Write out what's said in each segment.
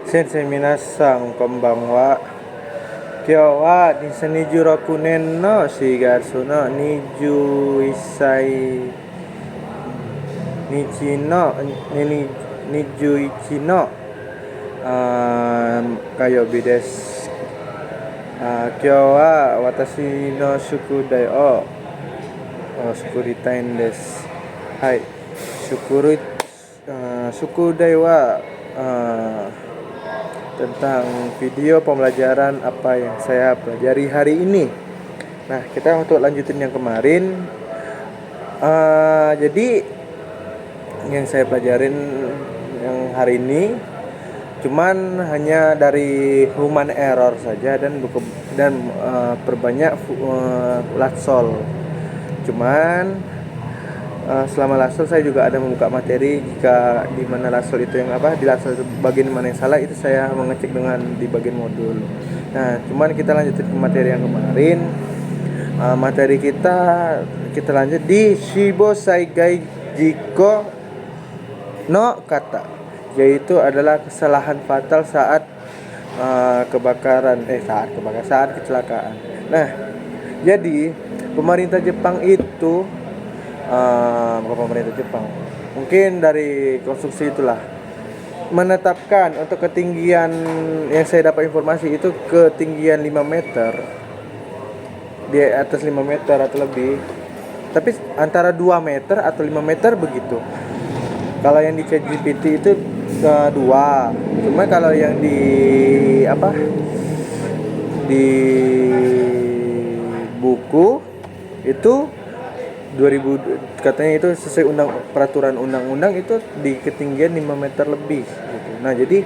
Sensei minasan konbanwa. Kyo wa2016年の4月の21日の21の火曜日です。今日は私の宿題を作りたいんです。はい。宿題はtentang video pembelajaran apa yang saya pelajari hari ini. Nah, kita untuk lanjutin yang kemarin. Jadi yang saya pelajarin yang hari ini cuman hanya dari human error saja dan perbanyak latsol. Cuman selama latsol saya juga ada membuka materi jika di mana latsol itu yang di latsol itu bagian mana yang salah itu saya mengecek dengan di bagian modul. Nah, cuman kita lanjutin ke materi yang kemarin. Materi kita lanjut di Shibo Saigai Jiko no kata, yaitu adalah kesalahan fatal saat saat kecelakaan. Nah, jadi pemerintah Jepang itu bukan pemerintah Jepang, mungkin dari konstruksi itulah menetapkan untuk ketinggian yang saya dapat informasi itu ketinggian 5 meter, di atas 5 meter atau lebih, tapi antara 2 meter atau 5 meter begitu. Kalau yang di ChatGPT itu 2, cuma kalau yang di buku itu 2000 katanya itu sesuai peraturan undang-undang itu di ketinggian 5 meter lebih gitu. Nah, jadi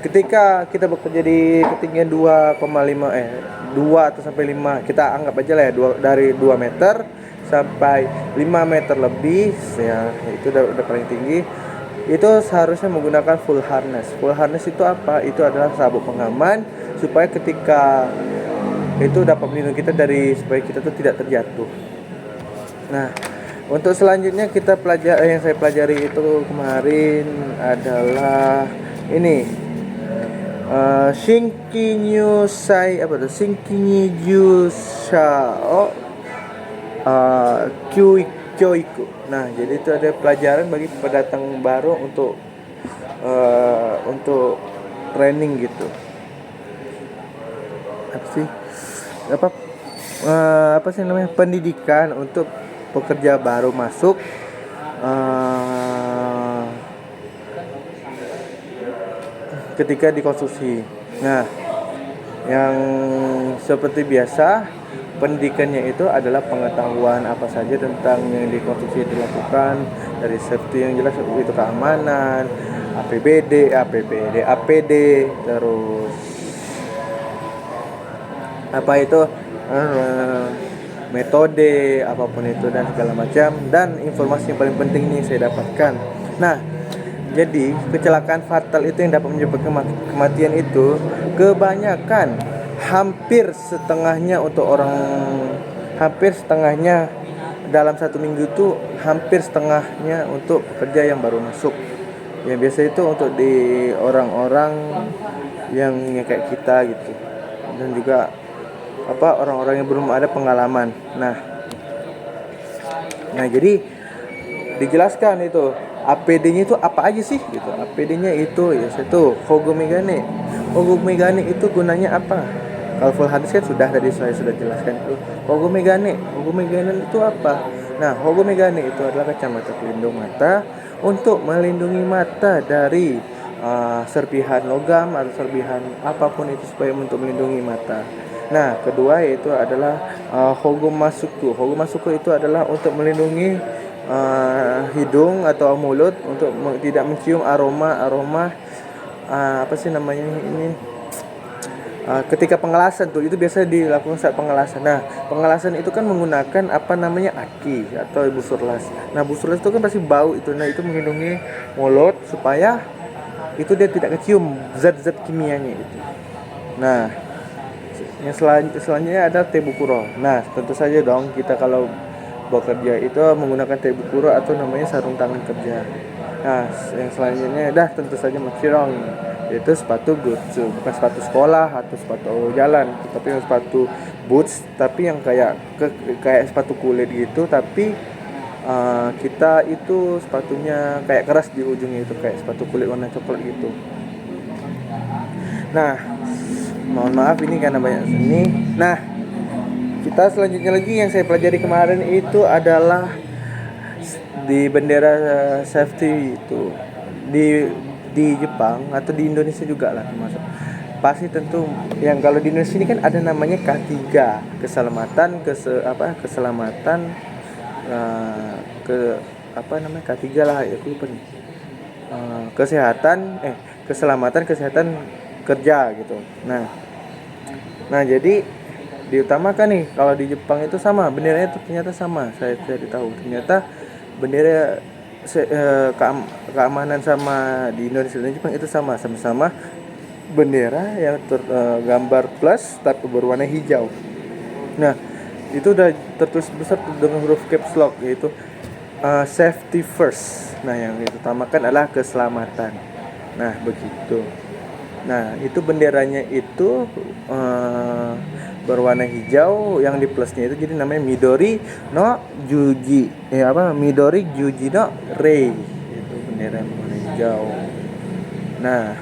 ketika kita bekerja di ketinggian 2 atau sampai 5, kita anggap aja lah ya, dari 2 meter sampai 5 meter lebih ya, itu udah paling tinggi. Itu seharusnya menggunakan full harness. Full harness itu apa? Itu adalah sabuk pengaman supaya ketika itu dapat melindungi kita supaya kita tuh tidak terjatuh. Nah, untuk selanjutnya yang saya pelajari itu kemarin adalah ini Shinkinyu Shao Kyoiku. Nah, jadi itu ada pelajaran bagi pendatang baru untuk training gitu. Apa sih namanya, pendidikan untuk pekerja baru masuk ketika dikonstruksi. Nah, yang seperti biasa pendidikannya itu adalah pengetahuan apa saja tentang yang dikonstruksi dilakukan, dari safety yang jelas itu keamanan, APD, terus metode apapun itu dan segala macam, dan informasi yang paling penting ini saya dapatkan. Nah, jadi kecelakaan fatal itu yang dapat menyebabkan kematian itu kebanyakan hampir setengahnya dalam 1 minggu itu hampir setengahnya untuk pekerja yang baru masuk. Ya, biasa itu untuk di orang-orang yang kayak kita gitu, dan juga orang-orang yang belum ada pengalaman. Nah, jadi dijelaskan itu APD-nya itu apa aja sih gitu. APD-nya itu ya satu Hogomegane. Hogomegane itu gunanya apa? Kalau full harness kan tadi saya sudah jelaskan itu. Hogomegane itu apa? Nah, Hogomegane itu adalah kacamata pelindung mata untuk melindungi mata dari serpihan logam atau serpihan apapun itu, supaya untuk melindungi mata. Nah, kedua yaitu adalah Hogomasuku. Hogomasuku itu adalah untuk melindungi hidung atau mulut untuk tidak mencium aroma ketika pengelasan tuh, itu biasa dilakukan saat pengelasan. Nah, pengelasan itu kan menggunakan aki atau busurlas. Nah, busurlas itu kan pasti bau itu. Nah, itu melindungi mulut supaya itu dia tidak kecium zat-zat kimianya itu. Nah, yang selanjutnya ada tebukuro. Nah, tentu saja dong kita kalau bekerja itu menggunakan tebukuro atau namanya sarung tangan kerja. Nah, yang selanjutnya tentu saja mochirong, Itu sepatu boots, bukan sepatu sekolah atau sepatu jalan, tapi sepatu boots, tapi yang kayak sepatu kulit gitu, tapi kita itu sepatunya kayak keras di ujungnya, itu kayak sepatu kulit warna coklat gitu. Nah, mohon maaf ini karena banyak seni. Nah, kita selanjutnya lagi yang saya pelajari kemarin itu adalah di bendera safety itu di Jepang atau di Indonesia juga lah termasuk. Pasti tentu yang kalau di Indonesia ini kan ada namanya K3, keselamatan keselamatan K3 lah, aku lupa nih. Keselamatan kesehatan kerja gitu. Nah jadi diutamakan nih, kalau di Jepang itu sama benderanya itu ternyata sama. Saya tidak tahu ternyata bendera keamanan sama di Indonesia dan Jepang itu sama-sama bendera yang gambar plus tapi berwarna hijau. Nah itu udah tertulis besar dengan huruf caps lock, yaitu safety first. Nah yang diutamakan adalah keselamatan. Nah begitu. Nah itu benderanya itu berwarna hijau, yang di plusnya itu jadi namanya Midori Juji no Rei, itu bendera berwarna hijau. Nah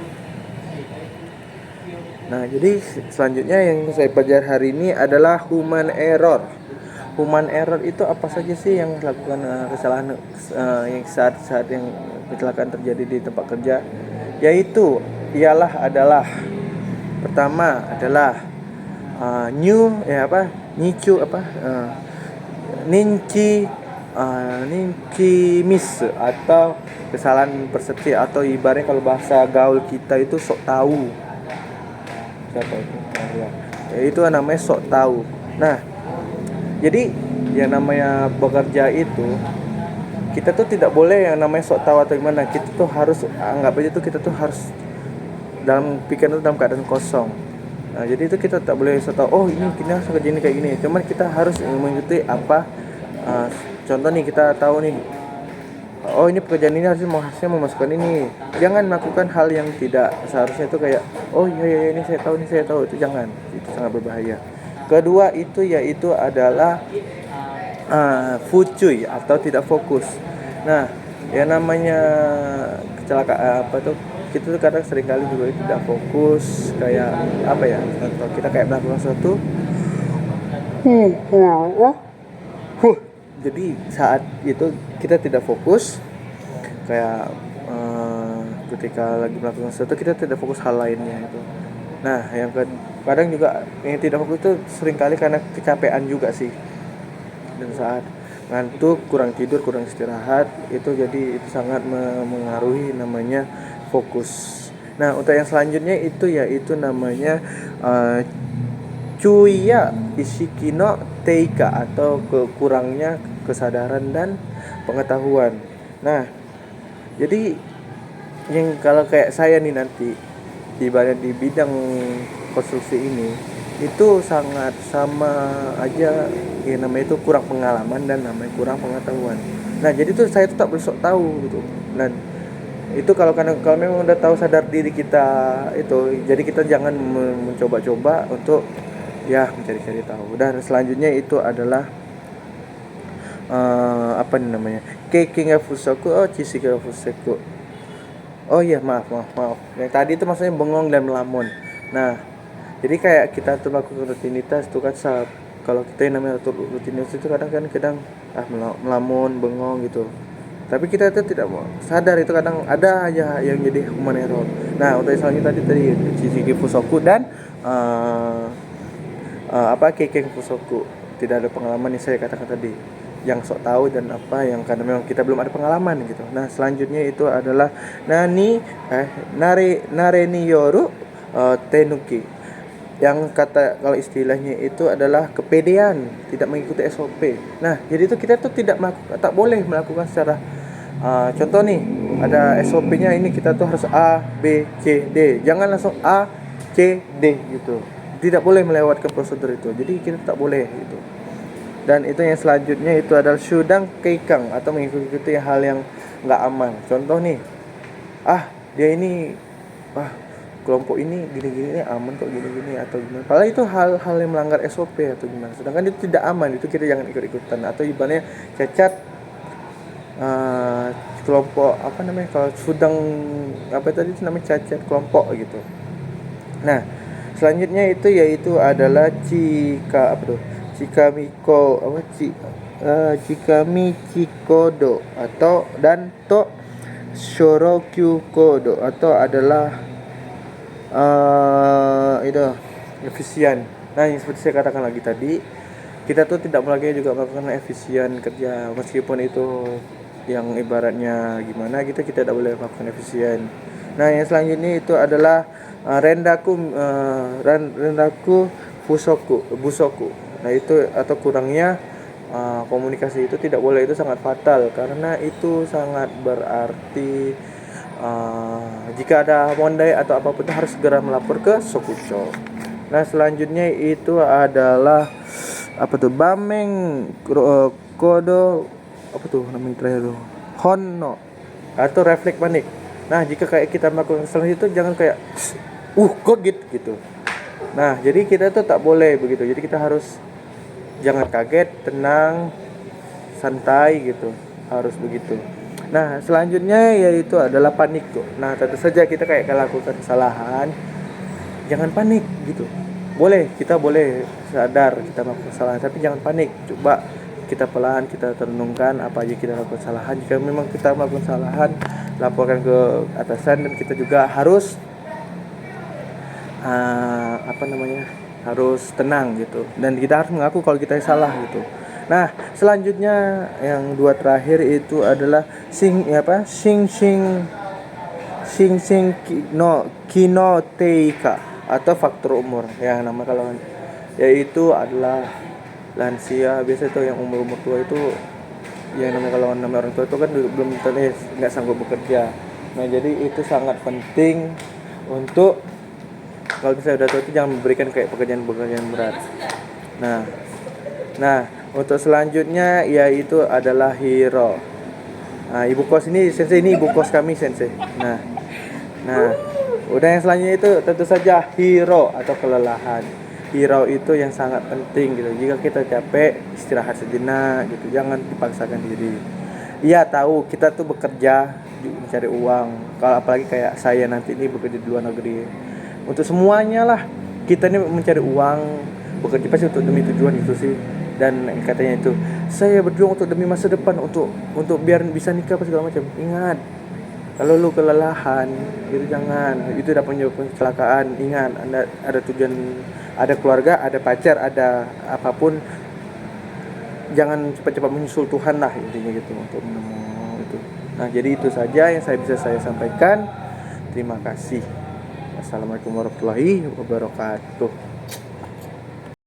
jadi selanjutnya yang saya pelajari hari ini adalah human error. Human error itu apa saja sih yang melakukan kesalahan yang saat yang kecelakaan terjadi di tempat kerja? Yaitu pertama adalah ninci miss atau kesalahan persepsi, atau ibaratnya kalau bahasa gaul kita itu sok tahu. Siapa itu? Itu namanya sok tahu. Nah, jadi yang namanya bekerja itu kita tuh tidak boleh yang namanya sok tahu atau gimana. Kita tuh harus anggap aja tuh kita tuh harus dalam pikiran itu dalam keadaan kosong. Nah, jadi itu kita tak boleh sok tahu, oh ini kita harus kerja ini kayak gini. Cuman kita harus mengikuti contoh nih, kita tahu nih, oh ini pekerjaan ini harusnya memasukkan ini. Jangan melakukan hal yang tidak seharusnya, itu kayak oh iya ini saya tahu, itu jangan, itu sangat berbahaya. Kedua itu yaitu adalah fucuy atau tidak fokus. Nah yang namanya kecelakaan kita tuh kadang seringkali juga tidak fokus, kayak contoh kita kayak melakukan sesuatu jadi saat itu kita tidak fokus, kayak ketika lagi melakukan sesuatu kita tidak fokus hal lainnya itu. Nah yang kadang juga yang tidak fokus itu seringkali karena kecapean juga sih, dan saat ngantuk, kurang tidur, kurang istirahat, itu jadi itu sangat mengaruhi namanya fokus. Nah untuk yang selanjutnya itu yaitu namanya Cuya Ishikino Teika, atau kurangnya kesadaran dan pengetahuan. Nah jadi yang kalau kayak saya nih nanti di bidang konstruksi ini, itu sangat sama aja ya, namanya itu kurang pengalaman dan namanya kurang pengetahuan. Nah jadi tuh saya tetap besok tahu gitu. Dan itu kalau memang udah tahu sadar diri kita itu, jadi kita jangan mencoba-coba untuk mencari-cari tahu. Dan selanjutnya itu adalah Keikinga Fusoku Chishiga Fuseku. Oh iya, maaf. Yang tadi itu maksudnya bengong dan melamun. Nah, jadi kayak kita tuh melakukan rutinitas itu kan, kalau kita yang namanya rutinitas itu kadang melamun, bengong gitu. Tapi kita itu tidak mau sadar, itu kadang ada aja yang jadi human error. Nah, untuk selanjutnya tadi Chishiga Fusoku dan Keiken Fusoku. Tidak ada pengalaman yang saya katakan tadi, yang sok tahu dan yang karena memang kita belum ada pengalaman gitu. Nah selanjutnya itu adalah Nareni Yoru Tenuki, yang kalau istilahnya itu adalah kepedean, tidak mengikuti SOP. Nah jadi itu kita tuh tak boleh melakukan secara contoh nih, ada SOP-nya ini, kita tuh harus A, B, C, D. Jangan langsung A, C, D gitu. Tidak boleh melewatkan prosedur itu. Jadi kita tak boleh gitu. Dan itu yang selanjutnya itu adalah Shudang Keikang, atau mengikuti hal yang nggak aman. Contoh nih, dia ini kelompok ini gini-gini aman kok gini-gini atau gimana. Padahal itu hal-hal yang melanggar SOP atau gimana. Sedangkan itu tidak aman, itu kita jangan ikut-ikutan. Atau ibaratnya cacat kelompok apa namanya, kalau sedang apa tadi itu namanya cacat kelompok gitu. Nah, selanjutnya itu yaitu adalah Chikamiko apa Chikami Chikodo atau dan to Shorokyu Kodo atau adalah itu efisien. Nah, yang seperti saya katakan lagi tadi, kita tuh tidak lagi juga melakukan efisien kerja, meskipun itu yang ibaratnya gimana gitu, kita tidak boleh melakukan efisien. Nah, yang selanjutnya itu adalah rendaku busoku. Nah, itu atau kurangnya komunikasi itu tidak boleh, itu sangat fatal karena itu sangat berarti jika ada mondai atau apapun itu harus segera melapor ke Sokucho. Nah, selanjutnya itu adalah apa tuh Bameng Kodo apa tuh namanya terakhir tuh Honno atau refleks panik. Nah, jika kayak kita melakukan kesalahan itu jangan kayak kaget gitu. Nah, jadi kita tuh tak boleh begitu. Jadi kita harus jangan kaget, tenang, santai gitu. Harus begitu. Nah, selanjutnya yaitu adalah panik tuh. Nah, tentu saja kita kayak melakukan kesalahan, jangan panik gitu. Kita boleh sadar kita melakukan kesalahan, tapi jangan panik. Coba kita pelan, kita renungkan apa aja kita lakukan kesalahan. Jika memang kita melakukan kesalahan, laporkan ke atasan, dan kita juga harus harus tenang gitu, dan kita harus mengaku kalau kita salah gitu. Nah, selanjutnya yang dua terakhir itu adalah sing kinoteika atau faktor umur. Ya, nama kalau yaitu adalah lansia, biasa itu yang umur tua itu, yang nama kalau nama orang tua itu kan belum nggak sanggup bekerja. Nah, jadi itu sangat penting untuk kalau misalnya udah tua itu jangan memberikan kayak pekerjaan berat. Nah, untuk selanjutnya yaitu adalah hero. Nah, ibu kos ini sensei, ini ibu kos kami sensei. Nah, udah yang selanjutnya itu tentu saja hero atau kelelahan. Hero itu yang sangat penting gitu. Jika kita capek, istirahat sejenak gitu. Jangan dipaksakan diri. Iya, tahu kita tuh bekerja mencari uang. Kalau apalagi kayak saya nanti ini bekerja di luar negeri. Untuk semuanya lah, kita ini mencari uang, bekerja pasti untuk demi tujuan itu sih. Dan katanya itu, saya berjuang untuk demi masa depan, untuk biar bisa nikah apa segala macam. Ingat, kalau lu kelelahan itu jangan, itu dapat menyebabkan kecelakaan. Ingat, Anda ada tujuan, ada keluarga, ada pacar, ada apapun, jangan cepat-cepat menyusul Tuhan lah, intinya gitu, untuk menemu itu. Nah, jadi itu saja yang bisa saya sampaikan. Terima kasih. Assalamualaikum warahmatullahi wabarakatuh.